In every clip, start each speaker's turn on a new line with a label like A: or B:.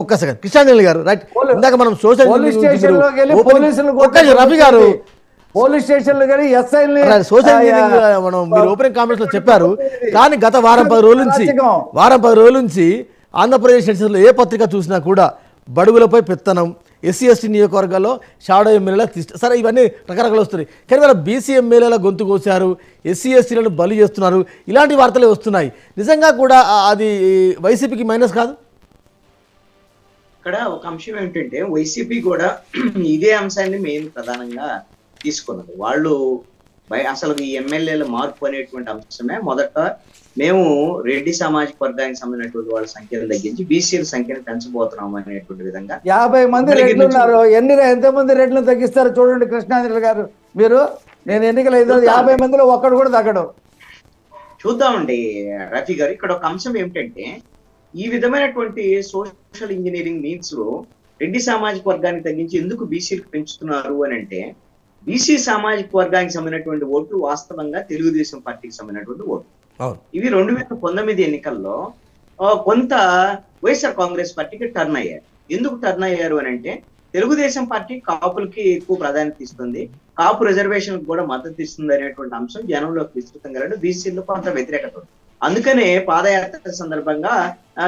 A: ఒక్క సెకండ్ కృష్ణాంజలి గారు రైట్ ఇందాక మనం సోషల్
B: పోలీస్ స్టేషన్లోకి వెళ్ళి పోలీసులు
A: రవి గారు
B: పోలీస్ స్టేషన్లో కానీ ఎస్ఐల్ని
A: సోషల్ ఇంజనీరింగ్ మనం మీరు ఓపెనింగ్ కామెంట్స్ లో చెప్పారు. కానీ గత వారం 10 రోజుల నుంచి ఆంధ్రప్రదేశ్ లో ఏ పత్రిక చూసినా కూడా బడుగులపై పెత్తనం, ఎస్సీ ఎస్టీ నియోజకవర్గాల్లో షాడో ఎమ్మెల్యేల సరే ఇవన్నీ రకరకాలు వస్తున్నాయి. కానీ వాళ్ళ బీసీ ఎమ్మెల్యేల గొంతు కోసారు, ఎస్సీ ఎస్టీలను బలి చేస్తున్నారు, ఇలాంటి వార్తలే వస్తున్నాయి. నిజంగా కూడా అది వైసీపీకి మైనస్ కాదు?
C: ఇక్కడ ఒక అంశం ఏమిటంటే వైసీపీ కూడా ఇదే అంశాన్ని మెయిన్ ప్రధానంగా తీసుకున్నది. వాళ్ళు అసలు ఈ ఎమ్మెల్యేల మార్పు అనేటువంటి అంశమే మొదట మేము రెడ్డి సామాజిక వర్గానికి సంబంధించినటువంటి వాళ్ళ సంఖ్యను తగ్గించి బీసీల సంఖ్యను పెంచబోతున్నాం అనేటువంటి విధంగా
B: 50 మంది రెడ్లు ఉన్నారు. ఎంతమంది రెడ్లను తగ్గిస్తారు చూడండి కృష్ణాంజలి గారు. మీరు నేను ఎన్నికలు 50 మందిలో ఒక్కడు కూడా తగ్గడం
C: చూద్దామండి. రఫీ గారు ఇక్కడ ఒక అంశం ఏమిటంటే ఈ విధమైనటువంటి సోషల్ ఇంజనీరింగ్ మీన్స్ లో రెడ్డి సామాజిక వర్గానికి తగ్గించి ఎందుకు బీసీలకు పెంచుతున్నారు అని అంటే బీసీ సామాజిక వర్గానికి సంబంధించినటువంటి ఓట్లు వాస్తవంగా తెలుగుదేశం పార్టీకి సంబంధించినటువంటి ఓట్లు. ఇవి 2019 ఎన్నికల్లో కొంత వైఎస్ఆర్ కాంగ్రెస్ పార్టీకి టర్న్ అయ్యారు. ఎందుకు టర్న్ అయ్యారు అని అంటే తెలుగుదేశం పార్టీ కాపులకి ఎక్కువ ప్రాధాన్యత ఇస్తుంది, కాపు రిజర్వేషన్ కూడా మద్దతు ఇస్తుంది అనేటువంటి అంశం జనంలోకి విస్తృతంగా వెళ్ళడం, బీసీలో కొంత వ్యతిరేకత ఉంది. అందుకనే పాదయాత్ర సందర్భంగా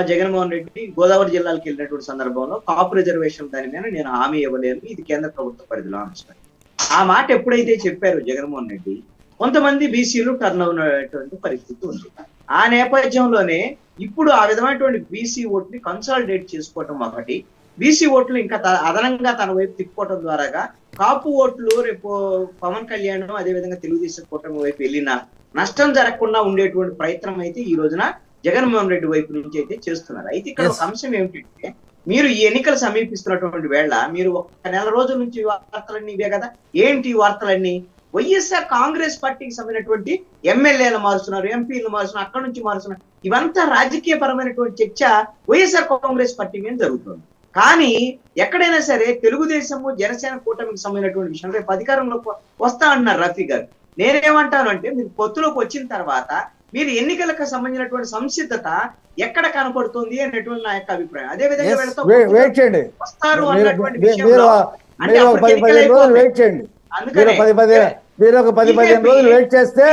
C: జగన్మోహన్ రెడ్డి గోదావరి జిల్లాలకు వెళ్ళినటువంటి సందర్భంలో కాపు రిజర్వేషన్ దాని మీద నేను హామీ ఇవ్వలేను, ఇది కేంద్ర ప్రభుత్వ పరిధిలో అంశం. ఆ మాట ఎప్పుడైతే చెప్పారు జగన్మోహన్ రెడ్డి, కొంతమంది బీసీలు టర్న్ అవునటువంటి పరిస్థితి ఉంది. ఆ నేపథ్యంలోనే ఇప్పుడు ఆ విధమైనటువంటి బీసీ ఓట్ని కన్సాలిడేట్ చేసుకోవటం ఒకటి, బీసీ ఓట్లు ఇంకా అదనంగా తన వైపు తిప్పుకోవటం ద్వారాగా కాపు ఓట్లు రేపు పవన్ కళ్యాణ్ అదేవిధంగా తెలుగుదేశం కూటమి వైపు వెళ్ళిన నష్టం జరగకుండా ఉండేటువంటి ప్రయత్నం అయితే ఈ రోజున జగన్మోహన్ రెడ్డి వైపు నుంచి అయితే చేస్తున్నారు. అయితే ఇక్కడ ఒక అంశం ఏమిటంటే మీరు ఈ ఎన్నికలు సమీపిస్తున్నటువంటి వేళ మీరు ఒక నెల రోజుల నుంచి వార్తలన్నీ ఇవే కదా. ఏంటి వార్తలన్నీ? వైఎస్ఆర్ కాంగ్రెస్ పార్టీకి సంబంధించినటువంటి ఎమ్మెల్యేలు మారుస్తున్నారు, ఎంపీలు మారుస్తున్నారు, అక్కడి నుంచి మారుస్తున్నారు. ఇవంతా రాజకీయ పరమైనటువంటి చర్చ వైఎస్ఆర్ కాంగ్రెస్ పార్టీ మీద జరుగుతుంది. కానీ ఎక్కడైనా సరే తెలుగుదేశము జనసేన కూటమికి సంబంధించినటువంటి విషయం రేపు అధికారంలోకి వస్తా అంటున్నారు రఫీ గారు. నేనేమంటాను అంటే మీరు పొత్తులోకి వచ్చిన తర్వాత మీరు ఎన్నికలకు సంబంధించినటువంటి సంసిద్ధత ఎక్కడ కనపడుతుంది అనేటువంటి నా యొక్క అభిప్రాయం. అదే విధంగా వస్తారు అన్నటువంటి విషయంలో
B: మీరు ఒక 10-15 రోజులు వెయిట్ చేస్తే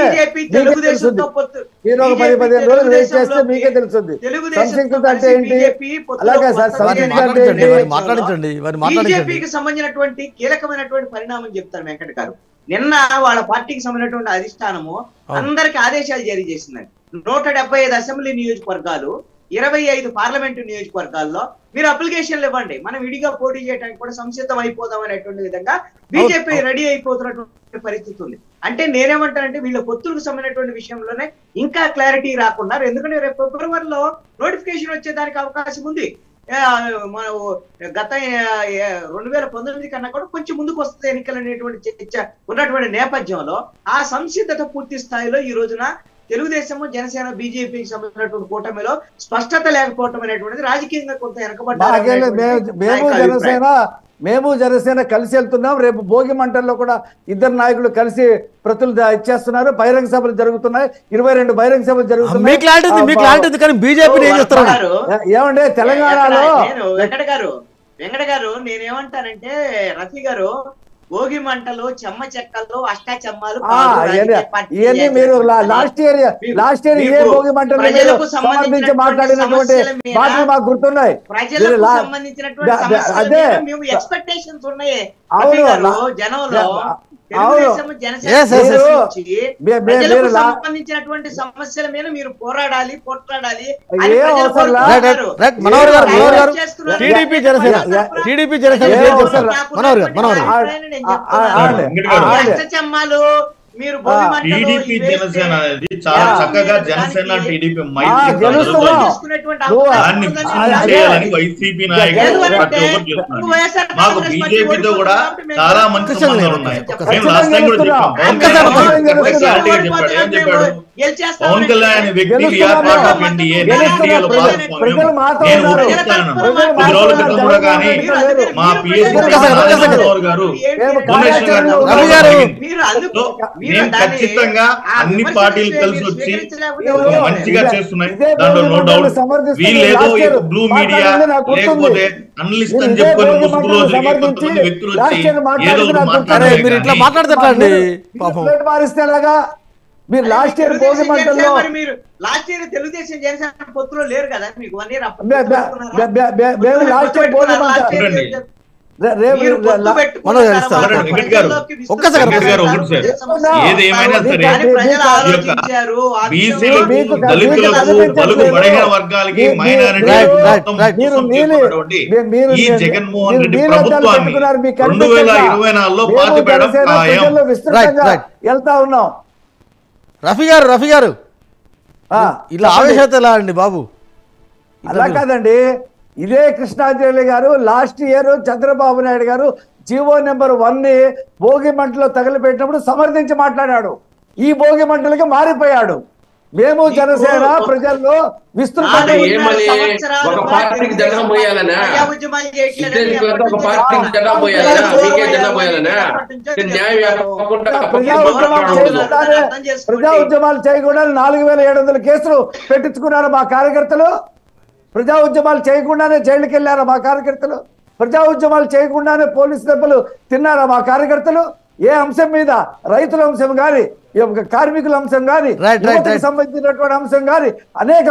B: మీకే తెలుస్తుంది సంసిద్ధత అంటే ఏంటి. అలాగే సార్
C: బీజేపీకి సంబంధించినటువంటి కీలకమైనటువంటి పరిణామం చెప్తారు వెంకట గారు. నిన్న వాళ్ళ పార్టీకి సంబంధించినటువంటి అధిష్టానము అందరికి ఆదేశాలు జారీ చేసిందండి. 175 అసెంబ్లీ నియోజకవర్గాలు, 25 పార్లమెంటు నియోజకవర్గాల్లో మీరు అప్లికేషన్లు ఇవ్వండి, మనం విడిగా పోటీ చేయడానికి కూడా సంసిద్ధం అయిపోదాం అనేటువంటి విధంగా బీజేపీ రెడీ అయిపోతున్నటువంటి పరిస్థితి ఉంది. అంటే నేనేమంటానంటే వీళ్ళ పొత్తులకు సంబంధించినటువంటి విషయంలోనే ఇంకా క్లారిటీ రాకుండా, ఎందుకంటే రేపు ఫిబ్రవరిలో నోటిఫికేషన్ వచ్చేదానికి అవకాశం ఉంది. మన గత 2019 కన్నా కూడా కొంచెం ముందుకు వస్తుంది ఎన్నికలు అనేటువంటి చర్చ ఉన్నటువంటి నేపథ్యంలో ఆ సంసిద్ధత పూర్తి స్థాయిలో ఈ రోజున తెలుగుదేశము జనసేన బీజేపీకి సంబంధించినటువంటి కూటమిలో స్పష్టత లేకపోవటం అనేటువంటిది రాజకీయంగా కొంత
B: మేము జనసేన కలిసి వెళ్తున్నాం. రేపు భోగి మంటల్లో కూడా ఇద్దరు నాయకులు కలిసి ప్రతులు ఇచ్చేస్తున్నారు. బహిరంగ సభలు జరుగుతున్నాయి, 22 బహిరంగ సభలు జరుగుతున్నాయి. ఏమంటే తెలంగాణలో
C: వెంకట గారు నేనేమంటానంటే రఫీ గారు, భోగి మంటలు, చెమ్మ చెక్కలు, అష్టాచెమ్మాలు
B: ఇవన్నీ మీరు లాస్ట్ ఇయర్ ఏ భోగి మంటలు సంబంధించి మాట్లాడినటువంటి మాటలు మాకు గుర్తున్నాయి.
C: ప్రజలకు సంబంధించినటువంటి ఎక్స్పెక్టేషన్స్ ఉన్నాయి జనంలో. సంబంధించినటువంటి సమస్యల మీద మీరు పోరాడాలి. చెమ్మాలు మీరు
D: టీడీపీ జనసేన అనేది చాలా చక్కగా జనసేన టీడీపీ చేయాలని వైసీపీ నాయకులు ప్రతి ఒక్కరు చెప్తున్నారు. మాకు బీజేపీతో కూడా చాలా మంచి సంబంధాలు ఉన్నాయి. మేము లాస్ట్ టైం కూడా చెప్పాం, పవన్ కళ్యాణ్ చెప్పాడు. ఏం చెప్పాడు? పవన్ కళ్యాణ్ అనే వ్యక్తి వీఆర్ పార్ట్ ఆఫ్ ఎన్డీఏ, ఎన్డీఏలో భాగస్వామ్యం. నేను ఒప్పుకుంటాను. 10 రోజుల క్రితం కూడా కానీ మా పిఎస్సీ గారు డొనేషన్ గారు నేను ఖచ్చితంగా అన్ని పార్టీలు కలిసి వచ్చి మంచిగా చేస్తున్నాయి, దాంట్లో నో డౌట్. వీళ్ళేదో బ్లూ మీడియా లేకపోతే అనలిస్ట్ అని చెప్పుకొని ముసుగు రోజులకి కొంతమంది వ్యక్తులు వచ్చి ఏదో
A: మాట్లాడతారండి.
B: మీరు లాస్ట్ ఇయర్ భోగి మంటల్లో
C: మీరు లాస్ట్ ఇయర్ తెలుగుదేశం జనసేన పొత్తులో లేరు కదా, మీకు 1 ఇయర్
B: లాస్ట్ ఇయర్ భోగి మంట
D: ఏదేమైనా సరే బీసీలకు, దళితులకు, బలుగు బలహీన వర్గాలకి, మైనారిటీ ఈ జగన్మోహన్ రెడ్డి ప్రభుత్వాన్ని 2024లో పాతిపేయడం ఖాయం.
B: వెళ్తా ఉన్నాం.
A: రఫీ గారు ఇలా ఆవేశత ఎలా అండి బాబు?
B: అలా కాదండి, ఇదే కృష్ణాంజలి గారు లాస్ట్ ఇయర్ చంద్రబాబు నాయుడు గారు జీవో నెంబర్ 1 భోగి మంటలో తగలిపెట్టినప్పుడు సమర్థించి మాట్లాడాడు. ఈ భోగి మంటలకి మారిపోయాడు. మేము జనసేన ప్రజల్లో విస్తృతంగా
E: ఒక పార్టీకి జెండా పోయాలనా, ఒక పార్టీకి జెండా పోయాలనా, మీకే జెండా పోయాలనా?
B: ప్రజా ఉద్యమాలు చేయకుండా 4700 కేసులు పెట్టించుకున్నారు మా కార్యకర్తలు. ప్రజా ఉద్యమాలు చేయకుండానే జైలుకి వెళ్ళారా మా కార్యకర్తలు? ప్రజా ఉద్యమాలు చేయకుండానే పోలీసు దెబ్బలు తిన్నారా మా కార్యకర్తలు? ఏ అంశం మీద, రైతుల అంశం కానీ, కార్మికుల అంశం కానీ, సంబంధించినటువంటి అంశం కానీ అనేక